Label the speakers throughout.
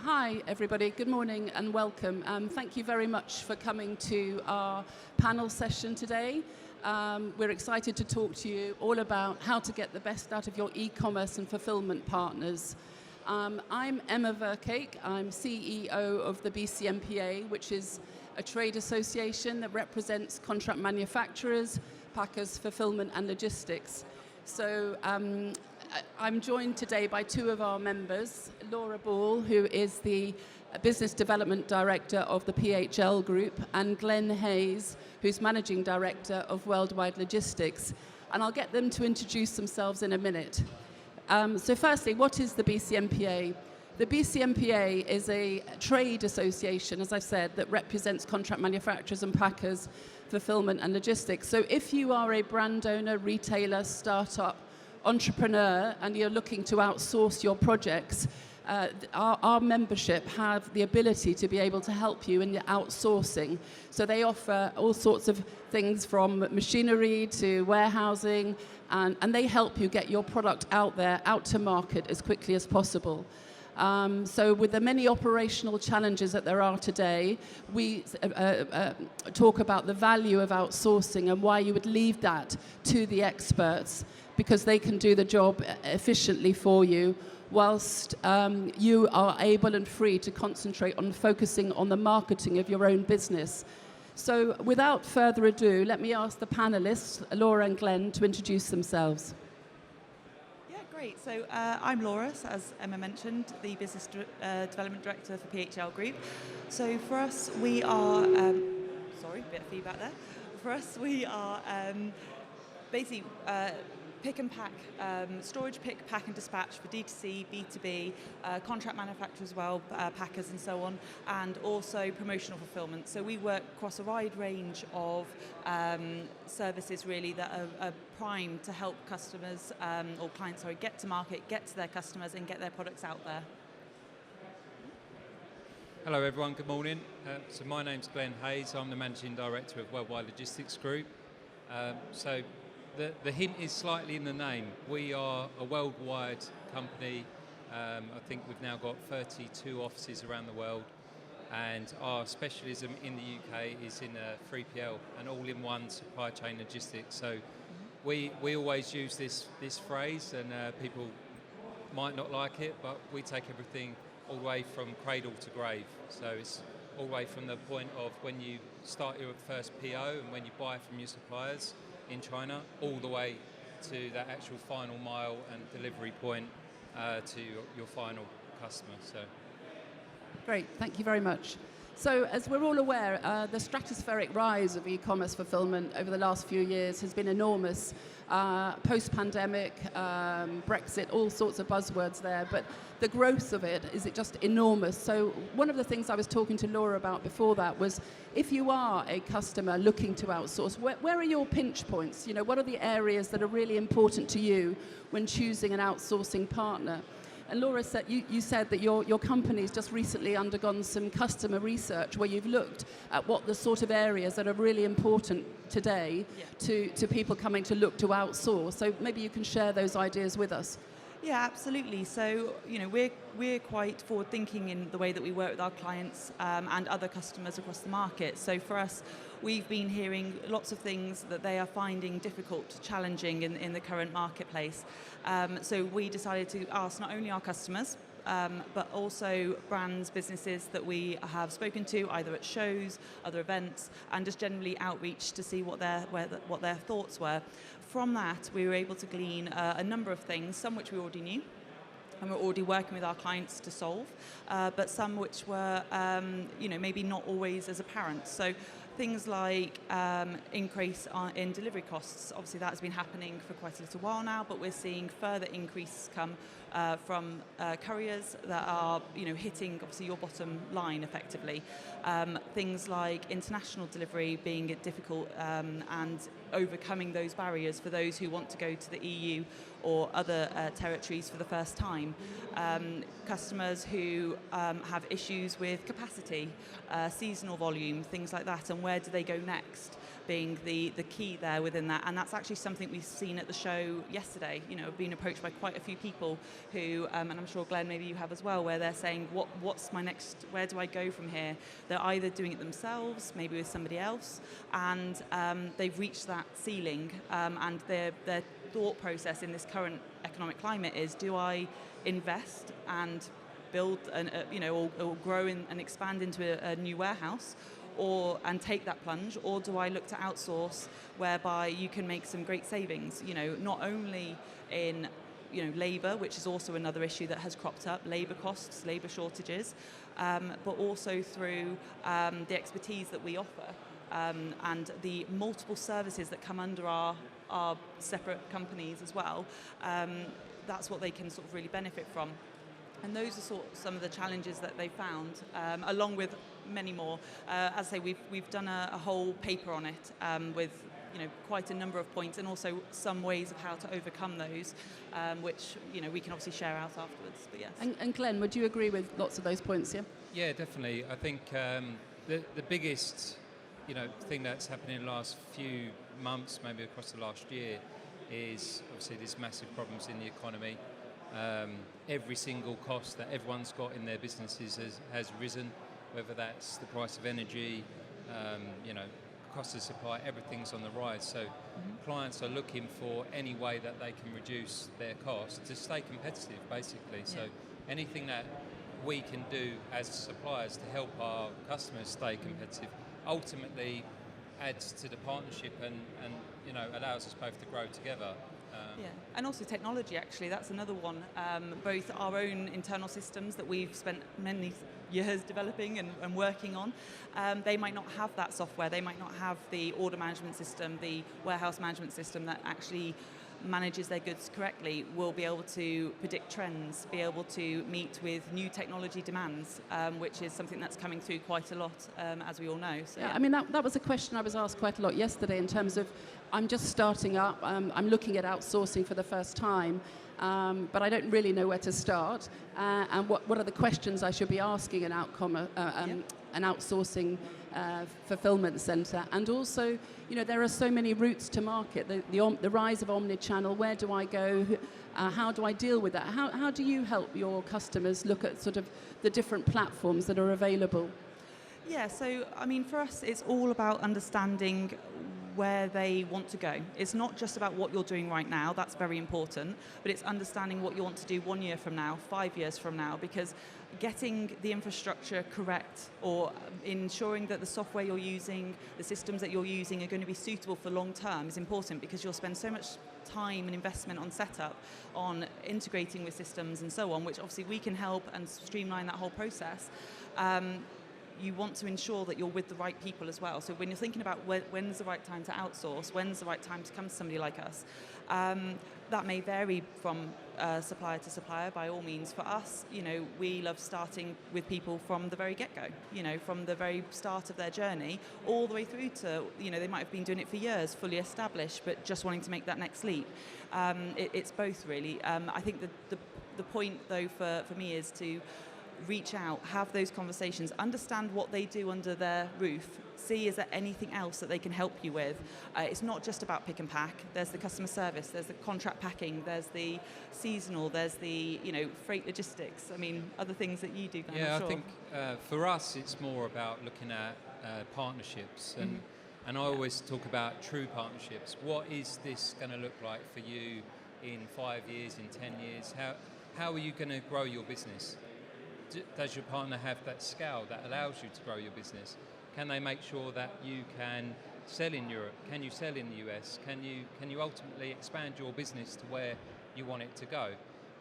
Speaker 1: Hi, everybody. Good morning and welcome. Thank you very much for coming to our panel session today. We're excited to talk to you all about how to get the best out of your e-commerce and fulfillment partners. I'm Emma Vercake. I'm CEO of the BCMPA, which is a trade association that represents contract manufacturers, packers, fulfillment and logistics. So I'm joined today by two of our members, Laura Ball, who is the Business Development Director of the PHL Group, and Glenn Hayes, who's Managing Director of Worldwide Logistics. And I'll get them to introduce themselves in a minute. So firstly, what is the BCMPA? The BCMPA is a trade association, as I said, that represents contract manufacturers and packers, fulfillment and logistics. So if you are a brand owner, retailer, startup, entrepreneur, and you're looking to outsource your projects, our membership have the ability to be able to help you in the outsourcing. So they offer all sorts of things from machinery to warehousing, and they help you get your product out there, out to market as quickly as possible. So with the many operational challenges that there are today, we talk about the value of outsourcing and why you would leave that to the experts, because they can do the job efficiently for you, whilst you are able and free to concentrate on focusing on the marketing of your own business. So without further ado, let me ask the panelists, Laura and Glenn, to introduce themselves.
Speaker 2: Great. So I'm Laura, as Emma mentioned, the Business Development Director for PHL Group. So for us, we are, sorry, a bit of feedback there. For us, we are basically pick and pack, storage, pick, pack and dispatch for D2C, B2B, contract manufacturers as well, packers and so on, and also promotional fulfillment. So we work across a wide range of services really that are primed to help customers or clients, get to market, get to their customers and get their products out there.
Speaker 3: Hello everyone, good morning. So my name's Glenn Hayes, I'm the Managing Director of Worldwide Logistics Group. So the hint is slightly in the name. We are a worldwide company. I think we've now got 32 offices around the world, and our specialism in the UK is in 3PL, an all-in-one supply chain logistics. So we always use this phrase, and people might not like it, but we take everything all the way from cradle to grave. So it's all the way from the point of when you start your first PO and when you buy from your suppliers in China, all the way to that actual final mile and delivery point to your final customer. So,
Speaker 1: great, thank you very much. So as we're all aware, the stratospheric rise of e-commerce fulfillment over the last few years has been enormous. Post-pandemic, Brexit, all sorts of buzzwords there, but the growth of it is just enormous. So one of the things I was talking to Laura about before that was, if you are a customer looking to outsource, where are your pinch points? You know, what are the areas that are really important to you when choosing an outsourcing partner? And Laura said, you said that your company's just recently undergone some customer research where you've looked at what the sort of areas that are really important today to people coming to look to outsource. So maybe you can share those ideas with us.
Speaker 2: Yeah, absolutely. So, you know, we're quite forward-thinking in the way that we work with our clients and other customers across the market. So for us, we've been hearing lots of things that they are finding difficult, challenging in the current marketplace. So we decided to ask not only our customers, but also brands, businesses that we have spoken to, either at shows, other events, and just generally outreach to see what their thoughts were. From that, we were able to glean a number of things, some which we already knew, and we're already working with our clients to solve, but some which were, maybe not always as apparent. So things like increase in delivery costs. Obviously, that has been happening for quite a little while now, but we're seeing further increase come from couriers that are, hitting obviously your bottom line effectively. Things like international delivery being difficult and overcoming those barriers for those who want to go to the EU or other territories for the first time. Customers who have issues with capacity, seasonal volume, things like that, and where do they go next? being the key there within that, and that's actually something we've seen at the show yesterday. You know, I've been approached by quite a few people who, and I'm sure Glenn, maybe you have as well, where they're saying, what's my next, where do I go from here? They're either doing it themselves, maybe with somebody else, and they've reached that ceiling, and their thought process in this current economic climate is, do I invest and build, or grow and expand into a new warehouse, and take that plunge, or do I look to outsource, whereby you can make some great savings, not only in labour, which is also another issue that has cropped up, labour costs, labour shortages, but also through the expertise that we offer, and the multiple services that come under our separate companies as well. That's what they can sort of really benefit from. And those are some of the challenges that they found, along with many more. As I say, we've done a whole paper on it, with quite a number of points, and also some ways of how to overcome those, which we can obviously share out afterwards. But yes.
Speaker 1: And Glenn, would you agree with lots of those points? Yeah.
Speaker 3: Yeah, definitely. I think the biggest thing that's happened in the last few months, maybe across the last year, is obviously there's massive problems in the economy. Every single cost that everyone's got in their businesses has risen, whether that's the price of energy, cost of supply, everything's on the rise. So clients are looking for any way that they can reduce their costs to stay competitive, basically. So anything that we can do as suppliers to help our customers stay competitive ultimately adds to the partnership and allows us both to grow together.
Speaker 2: And also technology, actually, that's another one. Both our own internal systems that we've spent many years developing and working on, they might not have that software, they might not have the order management system, the warehouse management system that actually manages their goods correctly, will be able to predict trends, be able to meet with new technology demands, which is something that's coming through quite a lot, as we all know. So,
Speaker 1: I mean, that was a question I was asked quite a lot yesterday, in terms of, I'm just starting up, I'm looking at outsourcing for the first time, but I don't really know where to start, and what are the questions I should be asking an outsourcing fulfilment centre. And also, there are so many routes to market, the rise of omnichannel. Where do I go? How do I deal with that? How do you help your customers look at sort of the different platforms that are available?
Speaker 2: Yeah, so I mean, for us, it's all about understanding where they want to go. It's not just about what you're doing right now, that's very important, but it's understanding what you want to do 1 year from now, 5 years from now, because getting the infrastructure correct, or ensuring that the software you're using, the systems that you're using are going to be suitable for long term is important, because you'll spend so much time and investment on setup, on integrating with systems and so on, which obviously we can help and streamline that whole process. You want to ensure that you're with the right people as well. So when you're thinking about when's the right time to outsource, when's the right time to come to somebody like us, that may vary from supplier to supplier, by all means. For us, we love starting with people from the very get-go, from the very start of their journey, all the way through to, they might have been doing it for years, fully established, but just wanting to make that next leap. It's both, really. I think the point, though, for me is to reach out, have those conversations, understand what they do under their roof, see is there anything else that they can help you with. It's not just about pick and pack. There's the customer service, there's the contract packing, there's the seasonal, there's the freight logistics. I mean, other things that you do, Glenn, I'm sure.
Speaker 3: I think for us it's more about looking at partnerships, and I always talk about true partnerships. What is this going to look like for you in 5 years, in 10 years? How are you going to grow your business? Does your partner have that scale that allows you to grow your business? Can they make sure that you can sell in Europe? Can you sell in the US? Can you ultimately expand your business to where you want it to go?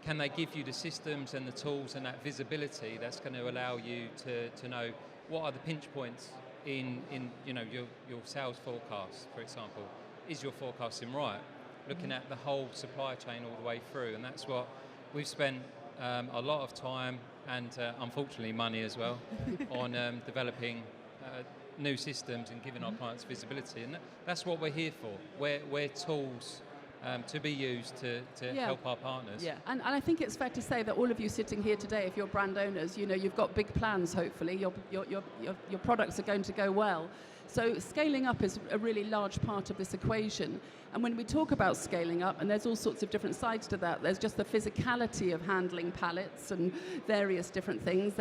Speaker 3: Can they give you the systems and the tools and that visibility that's going to allow you to know what are the pinch points in your sales forecast, for example? Is your forecasting right? Looking at the whole supply chain all the way through, and that's what we've spent a lot of time and unfortunately money as well on developing new systems and giving our clients visibility, and that's what we're here for. We're tools to be used to
Speaker 1: Yeah.
Speaker 3: help our partners.
Speaker 2: Yeah.
Speaker 1: And I think it's fair to say that all of you sitting here today, if you're brand owners, you've got big plans, hopefully. Your products are going to go well. So scaling up is a really large part of this equation. And when we talk about scaling up, and there's all sorts of different sides to that, there's just the physicality of handling pallets and various different things.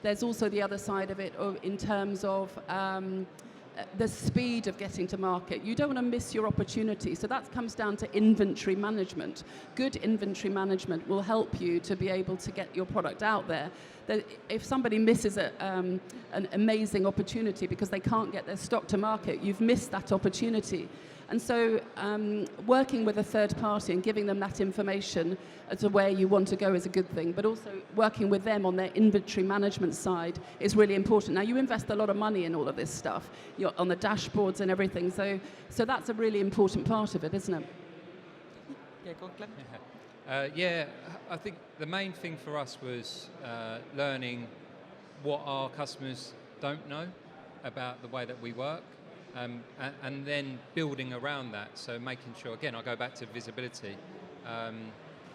Speaker 1: There's also the other side of it in terms of the speed of getting to market. You don't want to miss your opportunity. So that comes down to inventory management. Good inventory management will help you to be able to get your product out there. If somebody misses an amazing opportunity because they can't get their stock to market, you've missed that opportunity. And so working with a third party and giving them that information as to where you want to go is a good thing, but also working with them on their inventory management side is really important. Now, you invest a lot of money in all of this stuff. You're on the dashboards and everything, so that's a really important part of it, isn't it?
Speaker 2: Yeah, go on, Glenn.
Speaker 3: Yeah, I think the main thing for us was learning what our customers don't know about the way that we work. And then building around that, so making sure, again, I go back to visibility.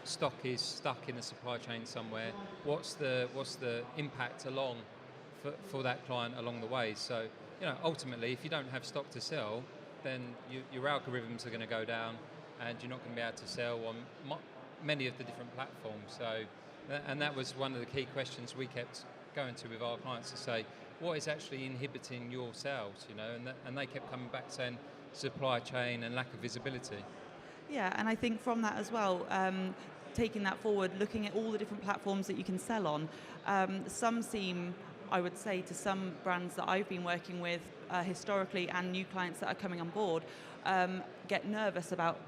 Speaker 3: Stock is stuck in the supply chain somewhere. What's the impact along for that client along the way? So, ultimately, if you don't have stock to sell, then your algorithms are going to go down, and you're not going to be able to sell on many of the different platforms. So, and that was one of the key questions we kept going to with our clients to say, what is actually inhibiting your sales, and they kept coming back saying supply chain and lack of visibility.
Speaker 2: Yeah, and I think from that as well, taking that forward, looking at all the different platforms that you can sell on, some seem, I would say, to some brands that I've been working with historically and new clients that are coming on board, get nervous about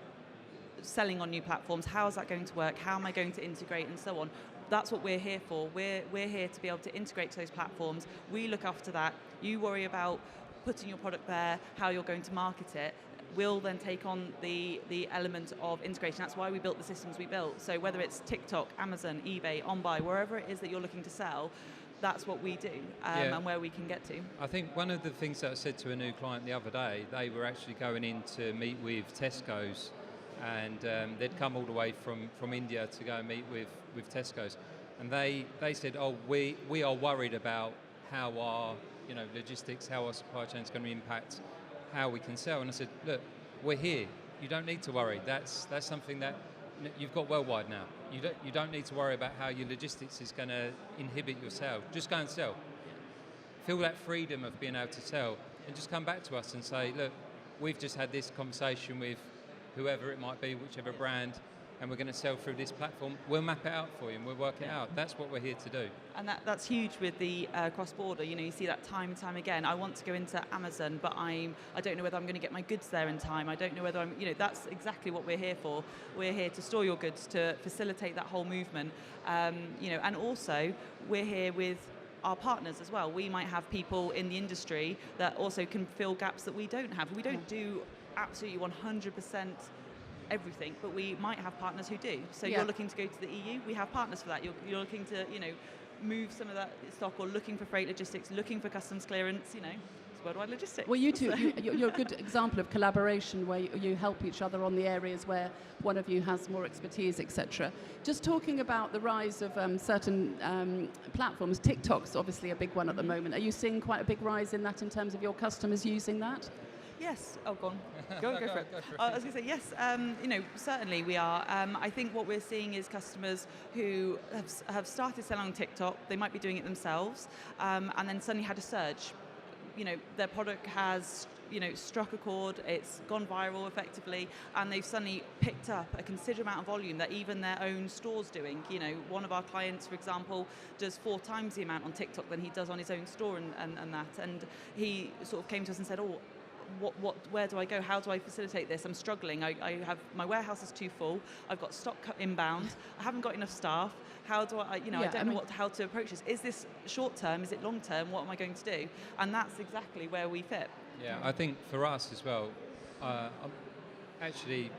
Speaker 2: selling on new platforms. How is that going to work? How am I going to integrate and so on? That's what we're here for. We're here to be able to integrate to those platforms. We look after that. You worry about putting your product there, how you're going to market it. We'll then take on the element of integration. That's why we built the systems we built. So whether it's TikTok, Amazon, eBay, OnBuy, wherever it is that you're looking to sell, that's what we do and where we can get to.
Speaker 3: I think one of the things that I said to a new client the other day, they were actually going in to meet with Tesco's, and they'd come all the way from India to go and meet with Tesco's, and they said, we are worried about how our logistics, how our supply chain is going to impact how we can sell. And I said, look, we're here. You don't need to worry. That's something that you've got worldwide now. You don't need to worry about how your logistics is going to inhibit your sale. Just go and sell. Feel that freedom of being able to sell, and just come back to us and say, look, we've just had this conversation with whoever it might be, whichever brand, and we're going to sell through this platform. We'll map it out for you and we'll work it out. That's what we're here to do. And
Speaker 2: that's huge with the cross-border. You see that time and time again. I want to go into Amazon, but I don't know whether I'm going to get my goods there in time. I don't know whether I'm, that's exactly what we're here for. We're here to store your goods, to facilitate that whole movement. And also we're here with our partners as well. We might have people in the industry that also can fill gaps that we don't have. We don't do absolutely 100% everything, but we might have partners who do. So you're looking to go to the EU, we have partners for that. You're looking to move some of that stock, or looking for freight logistics, looking for customs clearance, it's worldwide logistics.
Speaker 1: Well, you two, you're a good example of collaboration where you help each other on the areas where one of you has more expertise, etc. Just talking about the rise of certain platforms, TikTok's obviously a big one at the moment. Are you seeing quite a big rise in that in terms of your customers using that?
Speaker 2: Yes. Oh, go on. Go for it. I was going to say yes. Certainly we are. I think what we're seeing is customers who have started selling on TikTok. They might be doing it themselves, and then suddenly had a surge. Their product has struck a chord. It's gone viral effectively, and they've suddenly picked up a considerable amount of volume that even their own store's doing. One of our clients, for example, does 4 times the amount on TikTok than he does on his own store, and that. And he sort of came to us and said, where do I go? How do I facilitate this? I'm struggling. I have, my warehouse is too full. I've got stock inbound. I haven't got enough staff. How do I don't know how to approach this. Is this short term? Is it long term? What am I going to do? And that's exactly where we fit.
Speaker 3: Yeah, I think for us as well, I'm actually,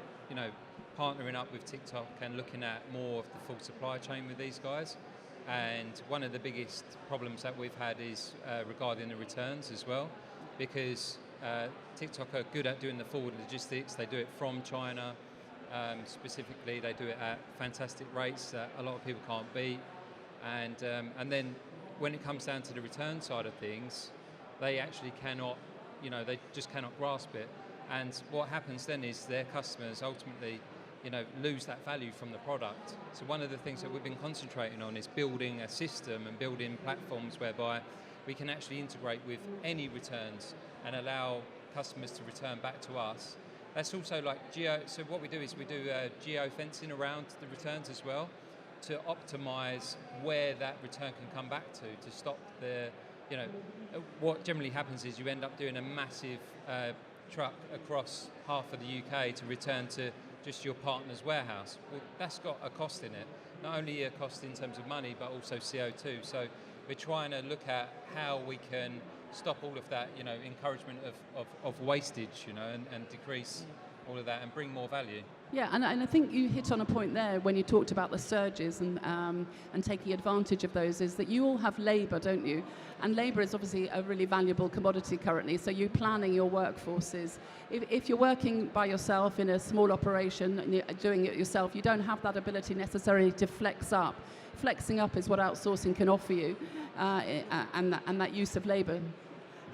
Speaker 3: partnering up with TikTok and looking at more of the full supply chain with these guys. And one of the biggest problems that we've had is regarding the returns as well, because TikTok are good at doing the forward logistics. They do it from China, Specifically, they do it at fantastic rates that a lot of people can't beat. And then when it comes down to the return side of things, they actually cannot, they just cannot grasp it. And what happens then is their customers ultimately, lose that value from the product. So one of the things that we've been concentrating on is building a system and building platforms whereby we can actually integrate with any returns and allow customers to return back to us. That's also like so what we do is we do geo-fencing around the returns as well to optimize where that return can come back to stop what generally happens is you end up doing a massive truck across half of the UK to return to just your partner's warehouse. Well, that's got a cost in it. Not only a cost in terms of money, but also CO2. So we're trying to look at how we can stop all of that, encouragement of wastage, and decrease all of that and bring more value.
Speaker 1: Yeah, and I think you hit on a point there when you talked about the surges and taking advantage of those, is that you all have labour, don't you? And labour is obviously a really valuable commodity currently, so you're planning your workforces. If you're working by yourself in a small operation and you're doing it yourself, you don't have that ability necessarily to flex up. Flexing up is what outsourcing can offer you, and that use of labour.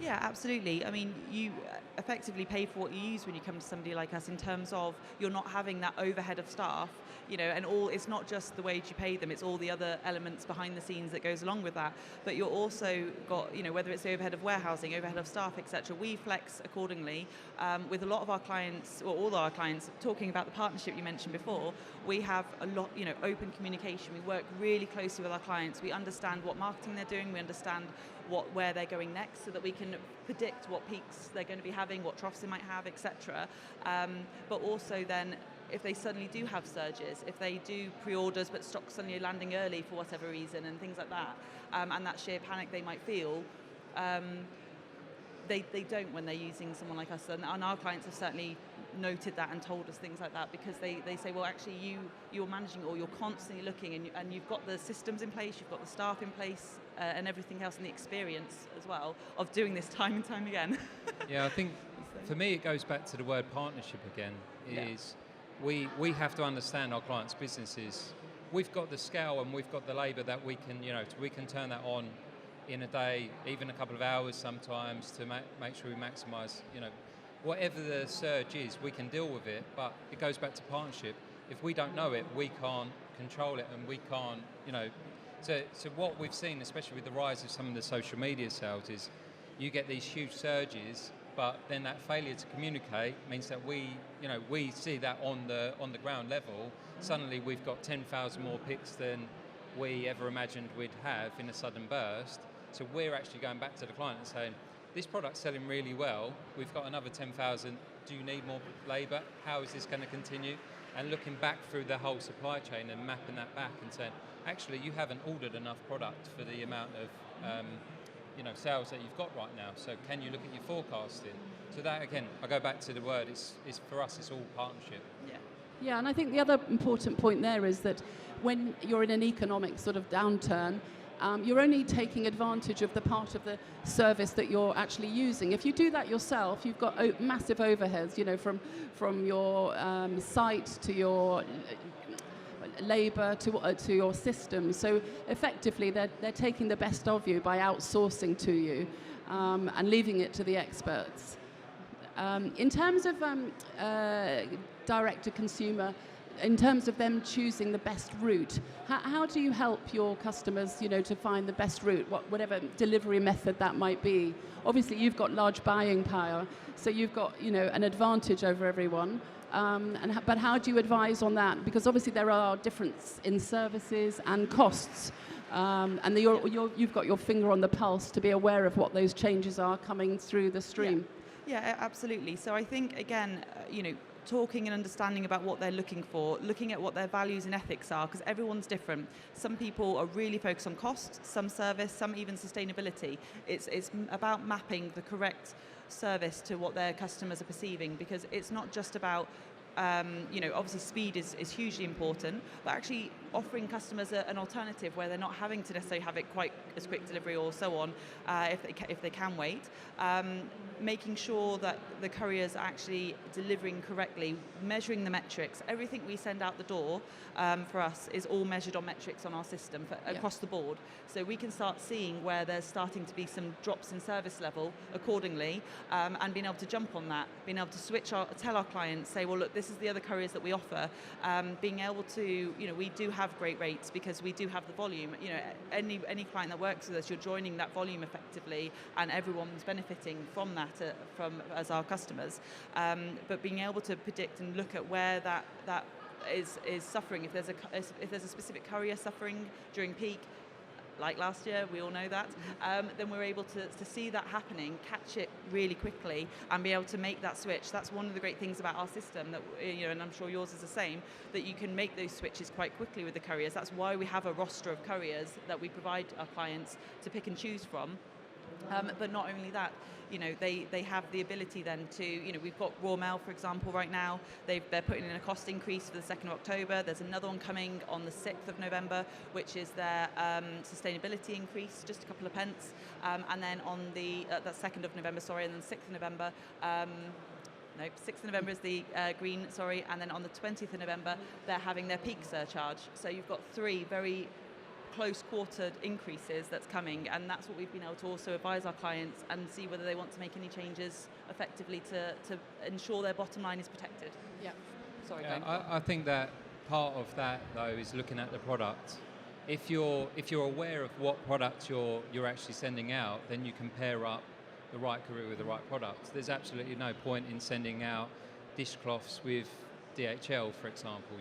Speaker 2: Yeah, absolutely. I mean, you effectively pay for what you use when you come to somebody like us, in terms of you're not having that overhead of staff, and it's not just the wage you pay them, it's all the other elements behind the scenes that goes along with that. But you're also got, whether it's the overhead of warehousing, overhead of staff, etc. We flex accordingly. With a lot of our clients, or all our clients, talking about the partnership you mentioned before, we have a lot, open communication. We work really closely with our clients. We understand what marketing they're doing. We understand where they're going next, so that we can predict what peaks they're going to be having, what troughs they might have, etc. But also then, if they suddenly do have surges, if they do pre-orders but stock suddenly landing early for whatever reason and things like that, and that sheer panic they might feel, they don't when they're using someone like us. And our clients have certainly noted that and told us things like that, because they say, well, actually you're managing, or you're constantly looking, and you've got the systems in place, you've got the staff in place, and everything else, and the experience as well of doing this time and time again.
Speaker 3: Yeah, I think for me it goes back to the word partnership again. We have to understand our clients' businesses. We've got the scale and we've got the labour that we can turn that on in a day, even a couple of hours sometimes, to make sure we maximise, whatever the surge is, we can deal with it. But it goes back to partnership. If we don't know it, we can't control it, and we can't, So what we've seen, especially with the rise of some of the social media sales, is you get these huge surges, but then that failure to communicate means that we see that on the ground level. Suddenly we've got 10,000 more picks than we ever imagined we'd have in a sudden burst. So we're actually going back to the client and saying, this product's selling really well, we've got another 10,000, do you need more labour? How is this going to continue? And looking back through the whole supply chain and mapping that back and saying, actually, you haven't ordered enough product for the amount of sales that you've got right now. So can you look at your forecasting? So that, again, I go back to the word, it's for us, it's all partnership.
Speaker 1: Yeah, and I think the other important point there is that when you're in an economic sort of downturn, you're only taking advantage of the part of the service that you're actually using. If you do that yourself, you've got massive overheads, from your site to your labour to your system. So effectively, they're taking the best of you by outsourcing to you and leaving it to the experts. In terms of direct to consumer, in terms of them choosing the best route, how do you help your customers, to find the best route, whatever delivery method that might be? Obviously, you've got large buying power, so you've got, an advantage over everyone. But how do you advise on that? Because obviously there are differences in services and costs, and you've got your finger on the pulse to be aware of what those changes are coming through the stream.
Speaker 2: Yeah, absolutely. So I think, again, talking and understanding about what they're looking for, looking at what their values and ethics are, because everyone's different. Some people are really focused on cost, some service, some even sustainability. It's about mapping the correct service to what their customers are perceiving, because it's not just about obviously speed is hugely important, but actually offering customers an alternative where they're not having to necessarily have it quite as quick delivery or so on, if they can wait. Making sure that the couriers are actually delivering correctly, measuring the metrics. Everything we send out the door for us is all measured on metrics on our system across the board. So we can start seeing where there's starting to be some drops in service level accordingly, and being able to jump on that, being able to tell our clients, say, well, look, this is the other couriers that we offer. Being able to, we do have great rates because we do have the volume. Any client that works with us, you're joining that volume effectively, and everyone's benefiting from that as our customers. But being able to predict and look at where that is suffering, if there's a specific courier suffering during peak, like last year, we all know that, then we're able to see that happening, catch it really quickly, and be able to make that switch. That's one of the great things about our system, that and I'm sure yours is the same, that you can make those switches quite quickly with the couriers. That's why we have a roster of couriers that we provide our clients to pick and choose from. But not only that, they have the ability then to, we've got Raw Mail, for example, right now. They're putting in a cost increase for the 2nd of October. There's another one coming on the 6th of November, which is their sustainability increase, just a couple of pence. And then on the 2nd of November, and then 6th of November, 6th of November is the green, and then on the 20th of November, they're having their peak surcharge. So you've got 3 very close quartered increases that's coming, and that's what we've been able to also advise our clients and see whether they want to make any changes effectively to ensure their bottom line is protected.
Speaker 1: Yeah.
Speaker 2: Sorry.
Speaker 3: I think that part of that though is looking at the product. If you're aware of what product you're actually sending out, then you can pair up the right courier with the right product. There's absolutely no point in sending out dishcloths with DHL, for example.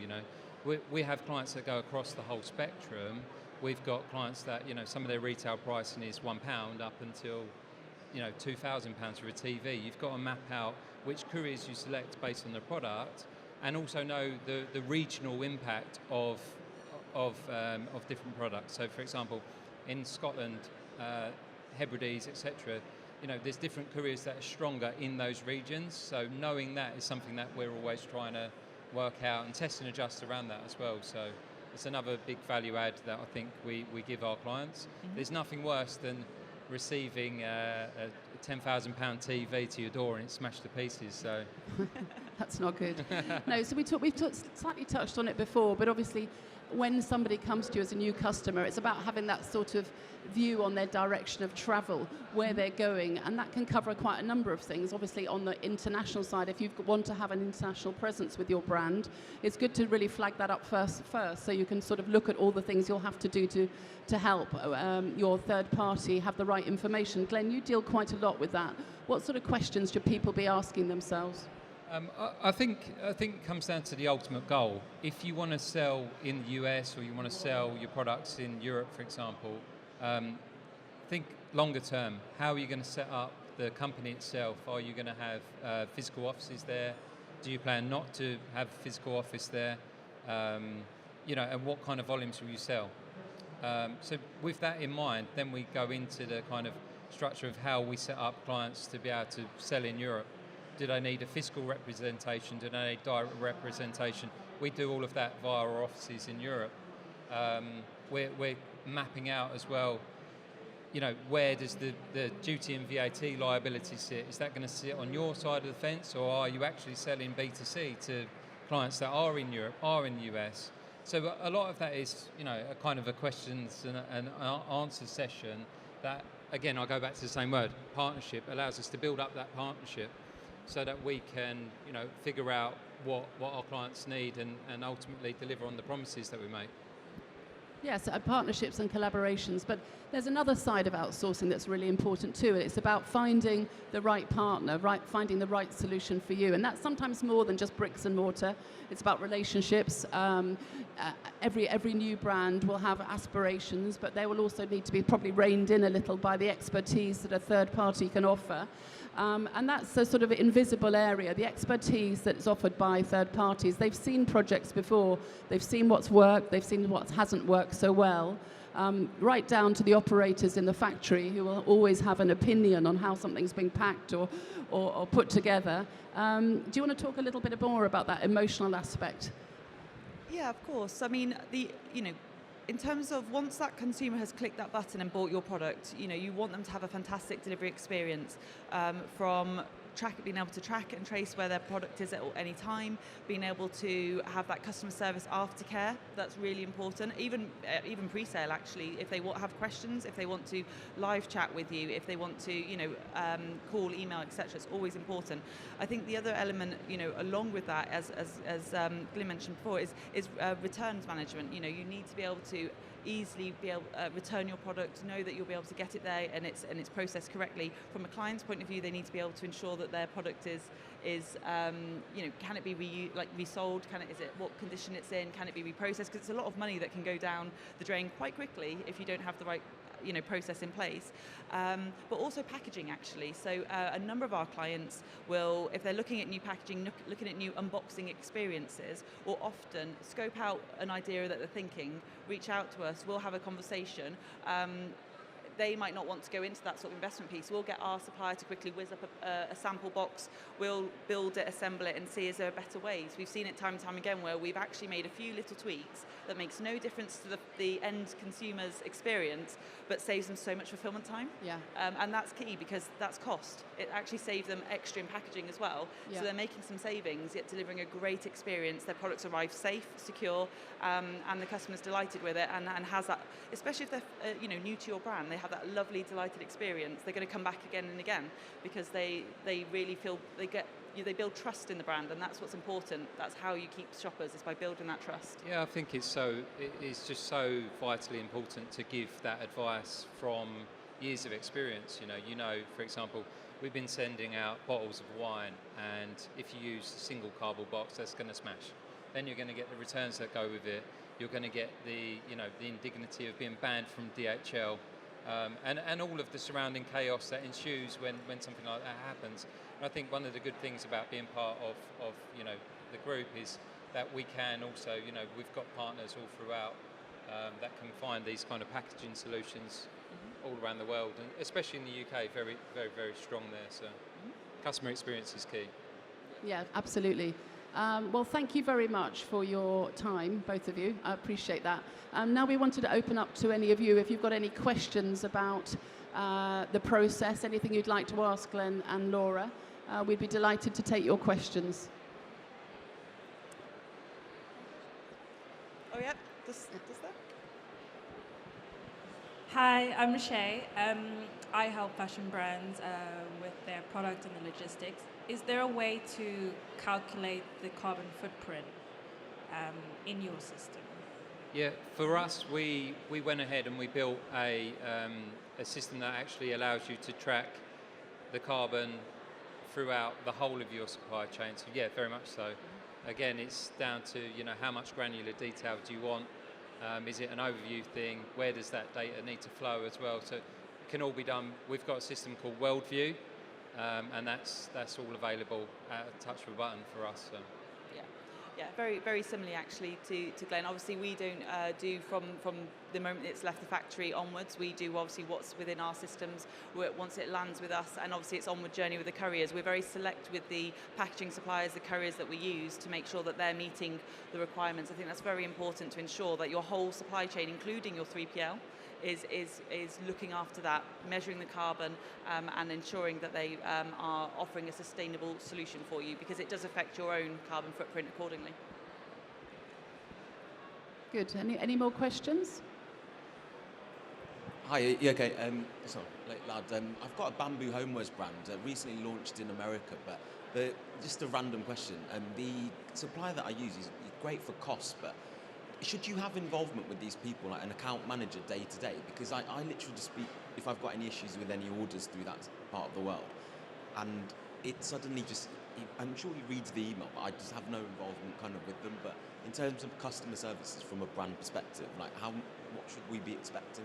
Speaker 3: We have clients that go across the whole spectrum. We've got clients that, some of their retail pricing is £1 up until, £2,000 for a TV. You've got to map out which couriers you select based on the product, and also know the regional impact of different products. So, for example, in Scotland, Hebrides, etc., there's different couriers that are stronger in those regions. So knowing that is something that we're always trying to work out and test and adjust around that as well. So it's another big value add that I think we give our clients. Mm-hmm. There's nothing worse than receiving a £10,000 TV to your door and it's smashed to pieces. So
Speaker 1: that's not good. No, so we've slightly touched on it before, but obviously when somebody comes to you as a new customer, it's about having that sort of view on their direction of travel, where they're going, and that can cover quite a number of things. Obviously on the international side, if you want to have an international presence with your brand, it's good to really flag that up first, so you can sort of look at all the things you'll have to do to help your third party have the right information. Glenn, you deal quite a lot with that. What sort of questions should people be asking themselves?
Speaker 3: I think it comes down to the ultimate goal. If you want to sell in the US or you want to sell your products in Europe, for example, think longer term. How are you going to set up the company itself? Are you going to have physical offices there? Do you plan not to have a physical office there? And what kind of volumes will you sell? So with that in mind, then we go into the kind of structure of how we set up clients to be able to sell in Europe. Do they need a physical representation? Do they need direct representation? We do all of that via our offices in Europe. We're mapping out as well, where does the duty and VAT liability sit? Is that going to sit on your side of the fence, or are you actually selling B2C to clients that are in Europe, are in the US? So a lot of that is, a kind of a questions and answer session that, again, I go back to the same word, partnership, allows us to build up that partnership so that we can, figure out what our clients need and ultimately deliver on the promises that we make.
Speaker 1: Yes, partnerships and collaborations, but there's another side of outsourcing that's really important too. It's about finding the right partner, finding the right solution for you, and that's sometimes more than just bricks and mortar. It's about relationships. Every new brand will have aspirations, but they will also need to be probably reined in a little by the expertise that a third party can offer. And that's a sort of invisible area, the expertise that's offered by third parties. They've seen projects before, they've seen what's worked, they've seen what hasn't worked so well, right down to the operators in the factory who will always have an opinion on how something's being packed or put together. Do you want to talk a little bit more about that emotional aspect?
Speaker 2: Yeah, of course. I mean, in terms of once that consumer has clicked that button and bought your product, you want them to have a fantastic delivery experience, from being able to track and trace where their product is at any time, being able to have that customer service aftercare. That's really important. Even pre-sale, actually, if they have questions, if they want to live chat with you, if they want to call, email, etc. It's always important. I think the other element, along with that, as Glenn mentioned before, is returns management. You need to be able to easily return your product, know that you'll be able to get it there and it's processed correctly. From a client's point of view, they need to be able to ensure that their product is can it be resold? Is it what condition it's in? Can it be reprocessed? Because it's a lot of money that can go down the drain quite quickly if you don't have the right process in place, but also packaging, actually. So a number of our clients will, if they're looking at new packaging, looking at new unboxing experiences, will often scope out an idea that they're thinking, reach out to us, we'll have a conversation. They might not want to go into that sort of investment piece. We'll get our supplier to quickly whiz up a sample box. We'll build it, assemble it, and see is there better ways. We've seen it time and time again where we've actually made a few little tweaks that makes no difference to the end consumer's experience, but saves them so much fulfillment time.
Speaker 1: Yeah.
Speaker 2: And that's key because that's cost. It actually saves them extra in packaging as well.
Speaker 1: Yeah.
Speaker 2: So they're making some savings, yet delivering a great experience. Their products arrive safe, secure, and the customer's delighted with it and has that, especially if they're new to your brand, they have that lovely, delighted experience. They're going to come back again and again because they really feel they build trust in the brand, and that's what's important. That's how you keep shoppers, is by building that trust.
Speaker 3: Yeah, I think it's just so vitally important to give that advice from years of experience. For example, we've been sending out bottles of wine, and if you use a single cardboard box, that's going to smash. Then you're going to get the returns that go with it. You're going to get the indignity of being banned from DHL. And all of the surrounding chaos that ensues when something like that happens. And I think one of the good things about being part of the group is that we can also, we've got partners all throughout that can find these kind of packaging solutions all around the world, and especially in the UK, very, very, very strong there. So customer experience is key.
Speaker 1: Yeah, absolutely. Well, thank you very much for your time, both of you. I appreciate that. Now we wanted to open up to any of you. If you've got any questions about the process, anything you'd like to ask Glenn and Laura, we'd be delighted to take your questions.
Speaker 2: Oh, yeah, does that?
Speaker 4: Hi, I'm Shay. I help fashion brands with their product and the logistics. Is there a way to calculate the carbon footprint in your system?
Speaker 3: Yeah, for us, we went ahead and we built a system that actually allows you to track the carbon throughout the whole of your supply chain. So yeah, very much so. Again, it's down to how much granular detail do you want. Is it an overview thing? Where does that data need to flow as well? So it can all be done. We've got a system called Worldview, and that's all available at a touch of a button for us. So.
Speaker 2: Yeah, very, very similarly actually to Glenn. Obviously, we don't do from the moment it's left the factory onwards. We do obviously what's within our systems once it lands with us, and obviously it's onward journey with the couriers. We're very select with the packaging suppliers, the couriers that we use, to make sure that they're meeting the requirements. I think that's very important to ensure that your whole supply chain, including your 3PL, is looking after that, measuring the carbon, and ensuring that they are offering a sustainable solution for you, because it does affect your own carbon footprint accordingly.
Speaker 1: Good. Any more questions?
Speaker 5: Hi, yeah, okay. Sorry, late lad. I've got a bamboo homewares brand recently launched in America, but just a random question. The supplier that I use is great for cost, but should you have involvement with these people, like an account manager day to day? Because I literally just speak if I've got any issues with any orders through that part of the world. And it suddenly just, I'm sure he reads the email, but I just have no involvement kind of with them. But in terms of customer services from a brand perspective, like what should we be expecting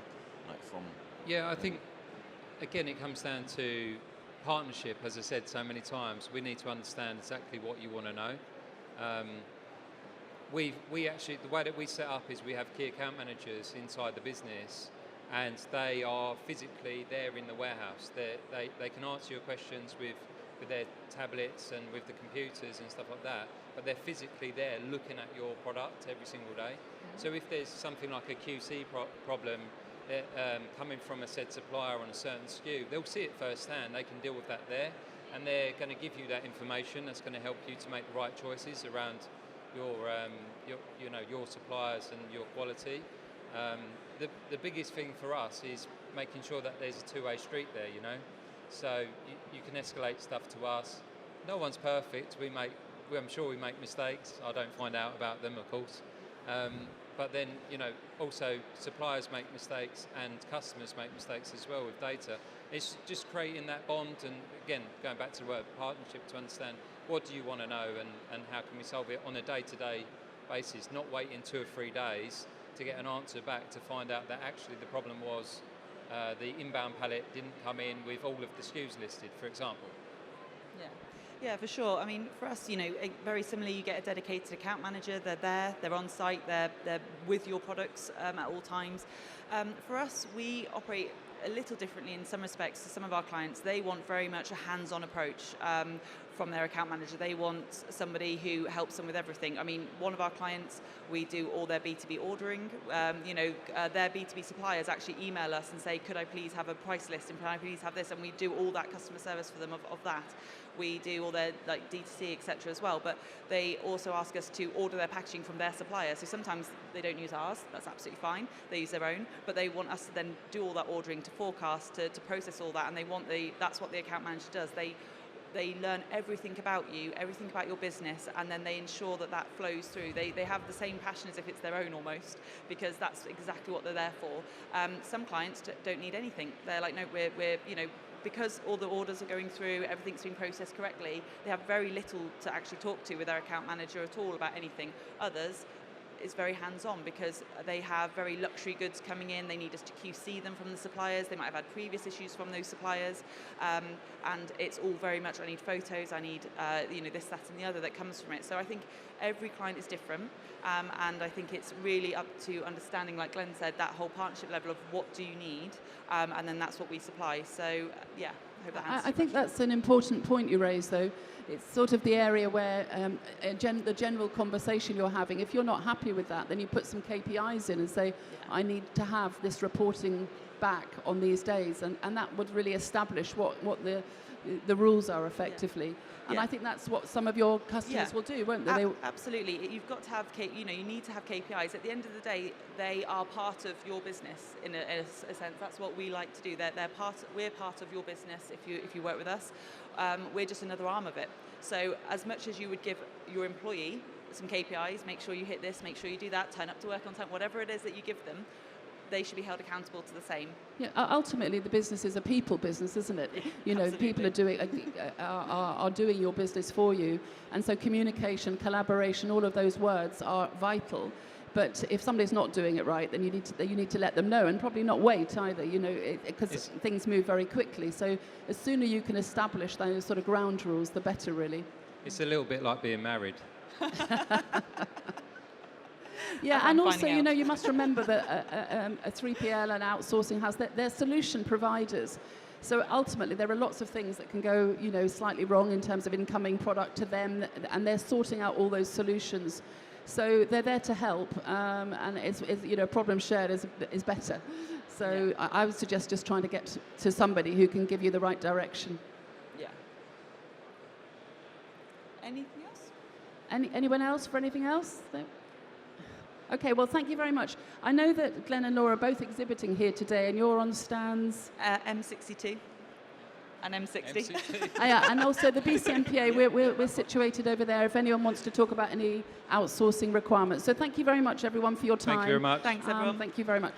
Speaker 5: from?
Speaker 3: Yeah, I think, again, it comes down to partnership. As I said so many times, we need to understand exactly what you want to know. We actually, the way that we set up is we have key account managers inside the business, and they are physically there in the warehouse. They can answer your questions with with their tablets and with the computers and stuff like that, but they're physically there looking at your product every single day. So if there's something like a QC problem coming from a said supplier on a certain SKU, they'll see it firsthand, they can deal with that there, and they're going to give you that information that's going to help you to make the right choices around your suppliers and your quality. The biggest thing for us is making sure that there's a two-way street there, So you can escalate stuff to us. No one's perfect. I'm sure we make mistakes. I don't find out about them, of course. But then, also suppliers make mistakes and customers make mistakes as well with data. It's just creating that bond, and again, going back to the word partnership, to understand what do you want to know and how can we solve it on a day-to-day basis, not waiting 2 or 3 days to get an answer back to find out that actually the problem was the inbound pallet didn't come in with all of the SKUs listed, for example.
Speaker 2: Yeah, for sure. I mean, for us, very similarly, you get a dedicated account manager. They're there, they're on site, they're with your products at all times. For us, we operate a little differently in some respects to some of our clients. They want very much a hands-on approach from their account manager. They want somebody who helps them with everything. I mean, one of our clients, we do all their B2B ordering. Their B2B suppliers actually email us and say, could I please have a price list and can I please have this? And we do all that customer service for them of that. We do all their D2C, etc. as well, but they also ask us to order their packaging from their suppliers. So sometimes they don't use ours, that's absolutely fine. They use their own, but they want us to then do all that ordering, to forecast, to process all that, and that's what the account manager does. They learn everything about you, everything about your business, and then they ensure that flows through. They have the same passion as if it's their own almost, because that's exactly what they're there for. Some clients don't need anything. They're like, no, we're because all the orders are going through, everything's being processed correctly, they have very little to actually talk to with their account manager at all about anything. Others, is very hands-on because they have very luxury goods coming in. They need us to QC them from the suppliers. They might have had previous issues from those suppliers, and it's all very much, I need photos, I need this, that, and the other that comes from it. So I think every client is different, and I think it's really up to understanding, like Glenn said, that whole partnership level of what do you need, and then that's what we supply. So yeah, I hope that answers
Speaker 1: I think that's an important point you raised, though. It's sort of the area where the general conversation you're having, if you're not happy with that, then you put some KPIs in and say, I need to have this reporting back on these days. And that would really establish what the rules are effectively. And I think that's what some of your customers will do, won't they?
Speaker 2: Absolutely. You've got to have, you need to have KPIs. At the end of the day, they are part of your business in a sense. That's what we like to do. We're part of your business if you work with us. We're just another arm of it. So as much as you would give your employee some KPIs, make sure you hit this, make sure you do that, turn up to work on time, whatever it is that you give them, they should be held accountable to the same.
Speaker 1: Yeah, ultimately the business is a people business, isn't it? People are doing your business for you, and so communication, collaboration, all of those words are vital. But if somebody's not doing it right, then you need to let them know, and probably not wait either. Because things move very quickly. So the sooner you can establish those sort of ground rules, the better, really.
Speaker 3: It's a little bit like being married.
Speaker 1: Yeah, and also, you must remember that a 3PL and outsourcing has their solution providers. So ultimately, there are lots of things that can go, slightly wrong in terms of incoming product to them, and they're sorting out all those solutions. So they're there to help, and it's problem shared is better. So yeah. I would suggest just trying to get to somebody who can give you the right direction.
Speaker 2: Yeah. Anything else?
Speaker 1: Anyone else for anything else? No? Okay, well, thank you very much. I know that Glenn and Laura are both exhibiting here today, and you're on stands?
Speaker 2: M62 and M60.
Speaker 1: Yeah, and also the BCMPA, we're situated over there if anyone wants to talk about any outsourcing requirements. So thank you very much, everyone, for your time.
Speaker 3: Thank you very much.
Speaker 2: Thanks, everyone.
Speaker 1: Thank you very much.